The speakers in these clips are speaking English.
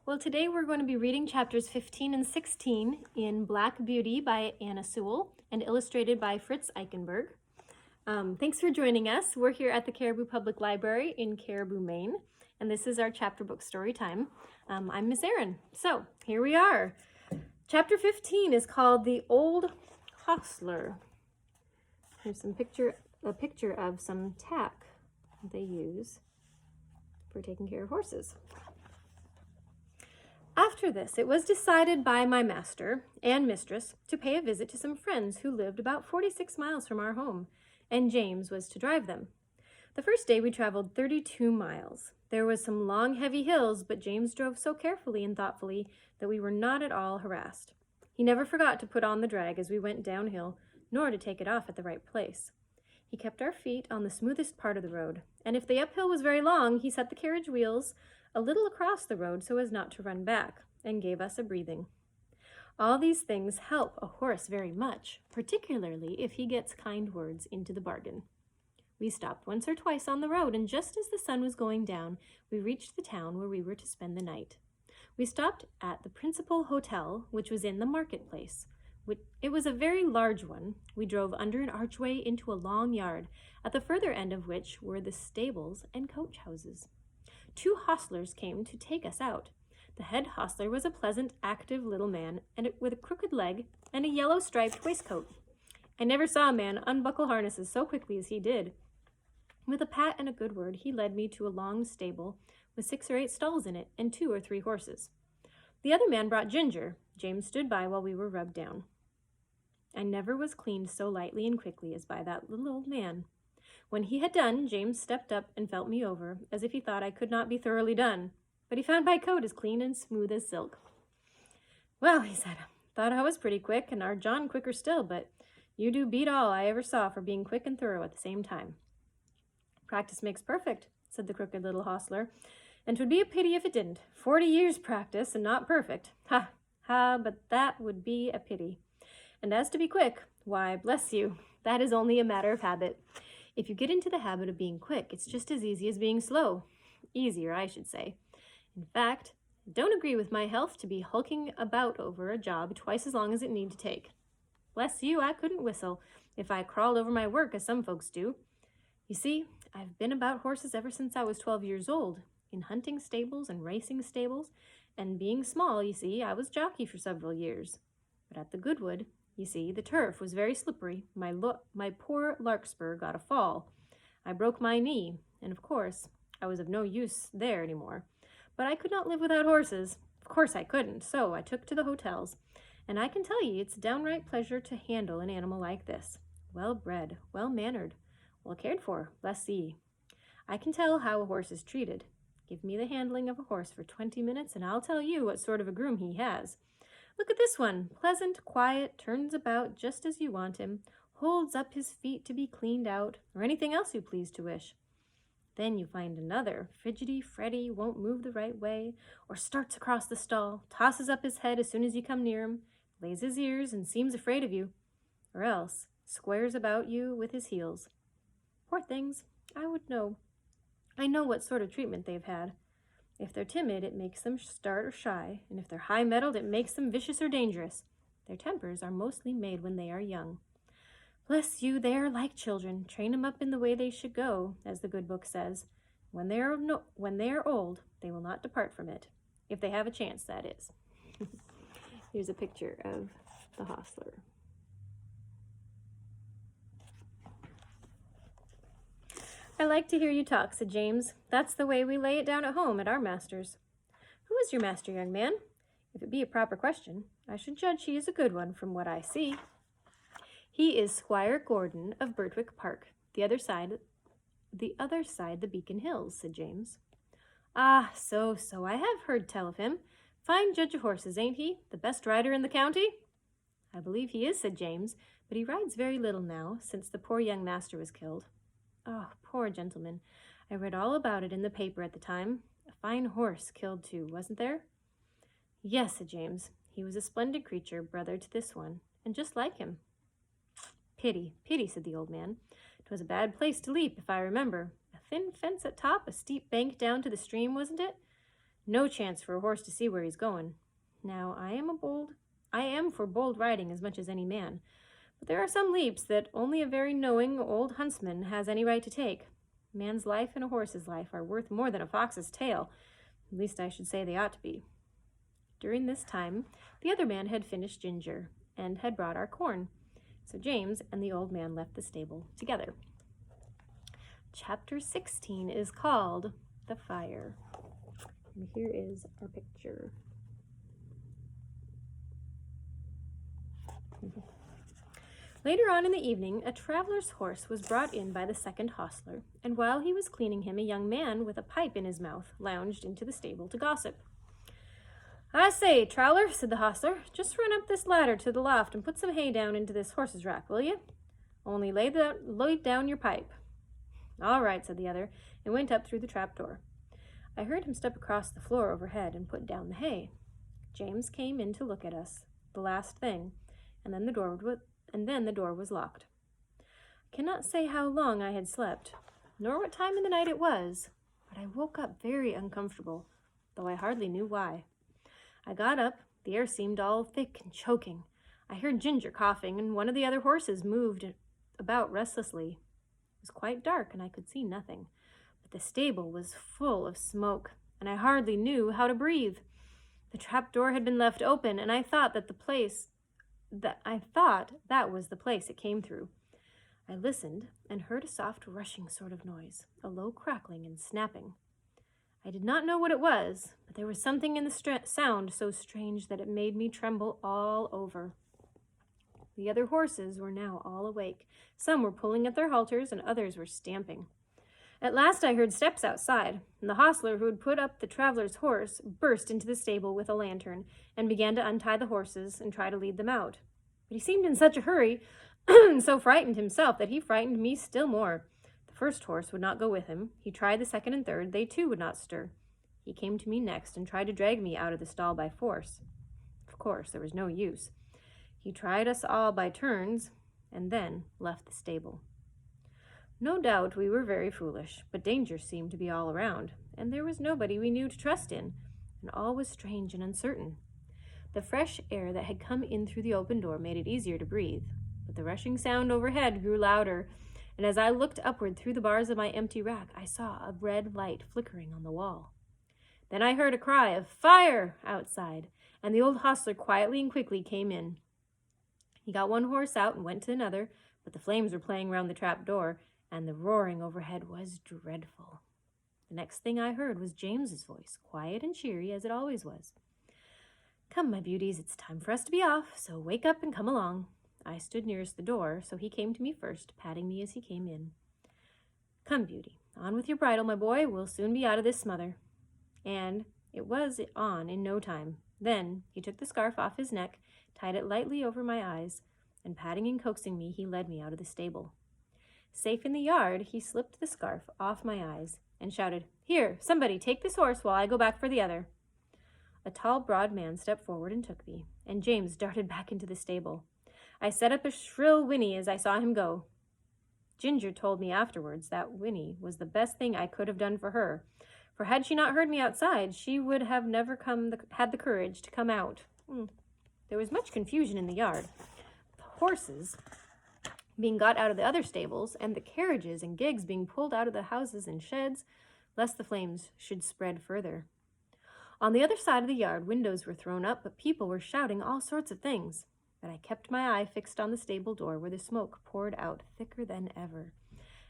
Well, today we're going to be reading chapters 15 and 16 in Black Beauty by Anna Sewell and illustrated by Fritz Eichenberg. Thanks for joining us. We're here at the Caribou Public Library in Caribou, Maine, and this is our chapter book story time. I'm Miss Erin. So here we are. Chapter 15 is called The Old Hostler. Here's a picture of some tack they use for taking care of horses. After this, it was decided by my master and mistress to pay a visit to some friends who lived about 46 miles from our home, and James was to drive them. The first day we traveled 32 miles. There was some long, heavy hills, but James drove so carefully and thoughtfully that we were not at all harassed. He never forgot to put on the drag as we went downhill, nor to take it off at the right place. He kept our feet on the smoothest part of the road, and if the uphill was very long, he set the carriage wheels a little across the road so as not to run back, and gave us a breathing. All these things help a horse very much, particularly if he gets kind words into the bargain. We stopped once or twice on the road, and just as the sun was going down, we reached the town where we were to spend the night. We stopped at the principal hotel, which was in the marketplace. It was a very large one. We drove under an archway into a long yard, at the further end of which were the stables and coach houses. 2 hostlers came to take us out. The head hostler was a pleasant, active little man with a crooked leg and a yellow striped waistcoat. I never saw a man unbuckle harnesses so quickly as he did. With a pat and a good word, he led me to a long stable with 6 or 8 stalls in it and 2 or 3 horses. The other man brought Ginger. James stood by while we were rubbed down. I never was cleaned so lightly and quickly as by that little old man. When he had done, James stepped up and felt me over, as if he thought I could not be thoroughly done, but he found my coat as clean and smooth as silk. "Well," he said, "thought I was pretty quick, and our John quicker still, but you do beat all I ever saw for being quick and thorough at the same time." "Practice makes perfect," said the crooked little hostler, "and 'twould be a pity if it didn't. 40 years' practice and not perfect. Ha, ha, but that would be a pity. And as to be quick, why, bless you, that is only a matter of habit. If you get into the habit of being quick, it's just as easy as being slow. Easier, I should say. In fact, I don't agree with my health to be hulking about over a job twice as long as it need to take. Bless you, I couldn't whistle if I crawled over my work as some folks do. You see, I've been about horses ever since I was 12 years old, in hunting stables and racing stables, and being small, you see, I was jockey for several years. But at the Goodwood, you see, the turf was very slippery. My poor larkspur got a fall. I broke my knee, and of course, I was of no use there any more. But I could not live without horses. Of course I couldn't, so I took to the hotels. And I can tell ye, it's a downright pleasure to handle an animal like this. Well-bred, well-mannered, well cared for, bless ye. I can tell how a horse is treated. Give me the handling of a horse for 20 minutes, and I'll tell you what sort of a groom he has. Look at this one, pleasant, quiet, turns about just as you want him, holds up his feet to be cleaned out, or anything else you please to wish. Then you find another, fidgety, fretty, won't move the right way, or starts across the stall, tosses up his head as soon as you come near him, lays his ears and seems afraid of you, or else squares about you with his heels. Poor things, I know what sort of treatment they've had. If they're timid, it makes them start or shy, and if they're high-mettled, it makes them vicious or dangerous. Their tempers are mostly made when they are young. Bless you, they are like children. Train 'em up in the way they should go, as the good book says. When they are old, they will not depart from it. If they have a chance, that is." Here's a picture of the hostler. "I like to hear you talk," said James. "That's the way we lay it down at home at our master's." "Who is your master, young man? If it be a proper question, I should judge he is a good one from what I see." "He is Squire Gordon of Birtwick Park, the other side the Beacon Hills," said James. "Ah, so, I have heard tell of him. Fine judge of horses, ain't he? The best rider in the county?" "I believe he is," said James, "but he rides very little now, since the poor young master was killed." "Oh, poor gentleman. I read all about it in the paper at the time. A fine horse killed too, wasn't there?" "Yes," said James. "He was a splendid creature, brother to this one, and just like him." "Pity, pity," said the old man. "'Twas a bad place to leap, if I remember. A thin fence at top, a steep bank down to the stream, wasn't it? No chance for a horse to see where he's going. Now, I am for bold riding as much as any man, but there are some leaps that only a very knowing old huntsman has any right to take. A man's life and a horse's life are worth more than a fox's tail. At least I should say they ought to be. During this time, the other man had finished Ginger and had brought our corn. So James and the old man left the stable together. Chapter 16 is called The Fire. And here is our picture. Later on in the evening, a traveler's horse was brought in by the second hostler, and while he was cleaning him, a young man with a pipe in his mouth lounged into the stable to gossip. "I say, traveler," said the hostler, "just run up this ladder to the loft and put some hay down into this horse's rack, will you? Only lay down your pipe." "All right," said the other, and went up through the trap door. I heard him step across the floor overhead and put down the hay. James came in to look at us, the last thing, and then the door was locked. I cannot say how long I had slept, nor what time in the night it was, but I woke up very uncomfortable, though I hardly knew why. I got up. The air seemed all thick and choking. I heard Ginger coughing, and one of the other horses moved about restlessly. It was quite dark, and I could see nothing, but the stable was full of smoke, and I hardly knew how to breathe. The trap door had been left open, and I thought that was the place it came through. I listened and heard a soft rushing sort of noise, a low crackling and snapping. I did not know what it was, but there was something in the sound so strange that it made me tremble all over. The other horses were now all awake. Some were pulling at their halters, and others were stamping. At last I heard steps outside, and the hostler who had put up the traveler's horse burst into the stable with a lantern and began to untie the horses and try to lead them out. But he seemed in such a hurry and so frightened himself that he frightened me still more. The first horse would not go with him. He tried the second and third. They too would not stir. He came to me next and tried to drag me out of the stall by force. Of course, there was no use. He tried us all by turns and then left the stable. No doubt we were very foolish, but danger seemed to be all around, and there was nobody we knew to trust in, and all was strange and uncertain. The fresh air that had come in through the open door made it easier to breathe, but the rushing sound overhead grew louder, and as I looked upward through the bars of my empty rack, I saw a red light flickering on the wall. Then I heard a cry of "Fire!" outside, and the old hostler quietly and quickly came in. He got one horse out and went to another, but the flames were playing round the trap door, and the roaring overhead was dreadful. The next thing I heard was James's voice, quiet and cheery as it always was. "Come, my beauties, it's time for us to be off, so wake up and come along." I stood nearest the door, so he came to me first, patting me as he came in. "Come, Beauty, on with your bridle, my boy. We'll soon be out of this smother." And it was on in no time. Then he took the scarf off his neck, tied it lightly over my eyes, and patting and coaxing me, he led me out of the stable. Safe in the yard, he slipped the scarf off my eyes and shouted, "Here, somebody, take this horse while I go back for the other." A tall, broad man stepped forward and took me, and James darted back into the stable. I set up a shrill whinny as I saw him go. Ginger told me afterwards that whinny was the best thing I could have done for her, for had she not heard me outside, she would have never had the courage to come out. There was much confusion in the yard. The horses being got out of the other stables, and the carriages and gigs being pulled out of the houses and sheds, lest the flames should spread further. On the other side of the yard, windows were thrown up, but people were shouting all sorts of things. But I kept my eye fixed on the stable door, where the smoke poured out thicker than ever,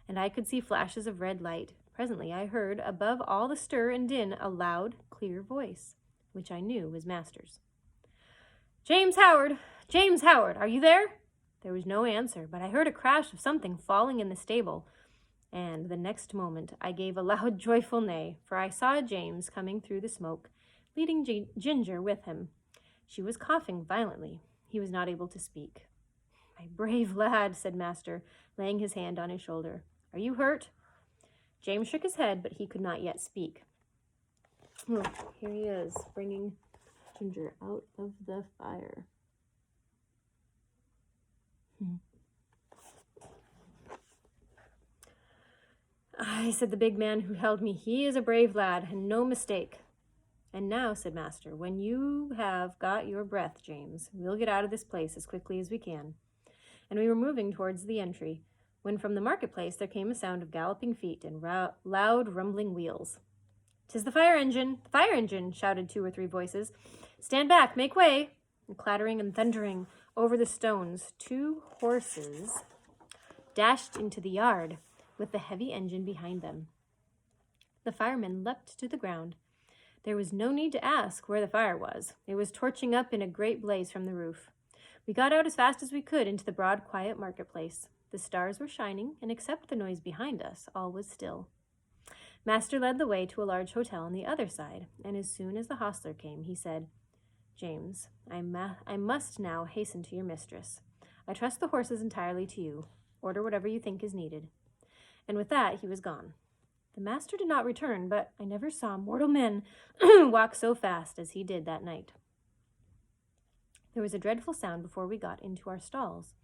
and I could see flashes of red light. Presently I heard, above all the stir and din, a loud, clear voice, which I knew was Master's. "James Howard! James Howard! Are you there?" There was no answer, but I heard a crash of something falling in the stable, and the next moment I gave a loud, joyful neigh, for I saw James coming through the smoke, leading Ginger with him. She was coughing violently. He was not able to speak. "My brave lad," said Master, laying his hand on his shoulder. "Are you hurt?" James shook his head, but he could not yet speak. Here he is, bringing Ginger out of the fire. "Aye," said the big man who held me, "he is a brave lad, and no mistake." "And now," said Master, "when you have got your breath, James, we'll get out of this place as quickly as we can." And we were moving towards the entry, when from the marketplace there came a sound of galloping feet and loud rumbling wheels. "'Tis the fire engine! The fire engine!" shouted 2 or 3 voices. "Stand back! Make way!" And clattering and thundering over the stones, 2 horses dashed into the yard with the heavy engine behind them. The firemen leapt to the ground. There was no need to ask where the fire was. It was torching up in a great blaze from the roof. We got out as fast as we could into the broad, quiet marketplace. The stars were shining, and except the noise behind us, all was still. Master led the way to a large hotel on the other side, and as soon as the hostler came, he said, "James, I must now hasten to your mistress. I trust the horses entirely to you. Order whatever you think is needed." And with that, he was gone. The master did not return, but I never saw mortal men walk so fast as he did that night. There was a dreadful sound before we got into our stalls.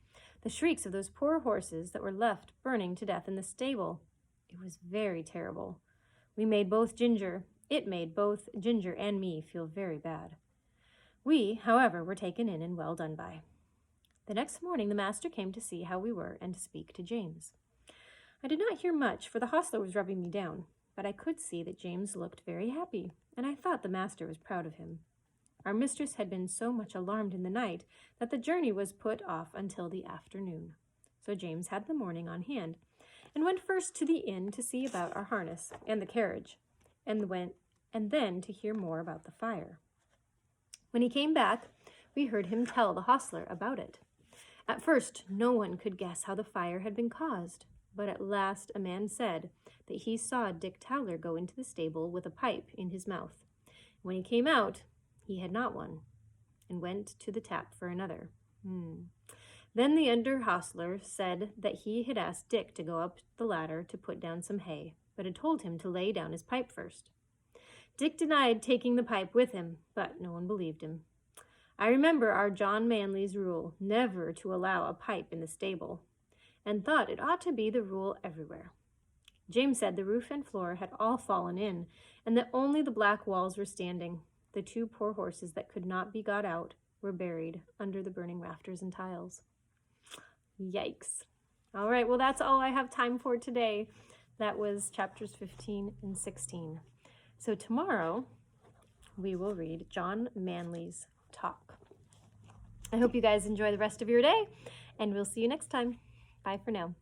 The shrieks of those poor horses that were left burning to death in the stable. It was very terrible. It made both Ginger and me feel very bad. We, however, were taken in and well done by. The next morning the master came to see how we were and to speak to James. I did not hear much, for the hostler was rubbing me down, but I could see that James looked very happy, and I thought the master was proud of him. Our mistress had been so much alarmed in the night that the journey was put off until the afternoon. So James had the morning on hand, and went first to the inn to see about our harness and the carriage, and then to hear more about the fire. When he came back, we heard him tell the hostler about it. At first, no one could guess how the fire had been caused, but at last a man said that he saw Dick Towler go into the stable with a pipe in his mouth. When he came out, he had not one, and went to the tap for another. Then the under hostler said that he had asked Dick to go up the ladder to put down some hay, but had told him to lay down his pipe first. Dick denied taking the pipe with him, but no one believed him. I remember our John Manley's rule never to allow a pipe in the stable, and thought it ought to be the rule everywhere. James said the roof and floor had all fallen in, and that only the black walls were standing. The 2 poor horses that could not be got out were buried under the burning rafters and tiles. Yikes. All right, well, that's all I have time for today. That was chapters 15 and 16. So tomorrow, we will read John Manley's Talk. I hope you guys enjoy the rest of your day, and we'll see you next time. Bye for now.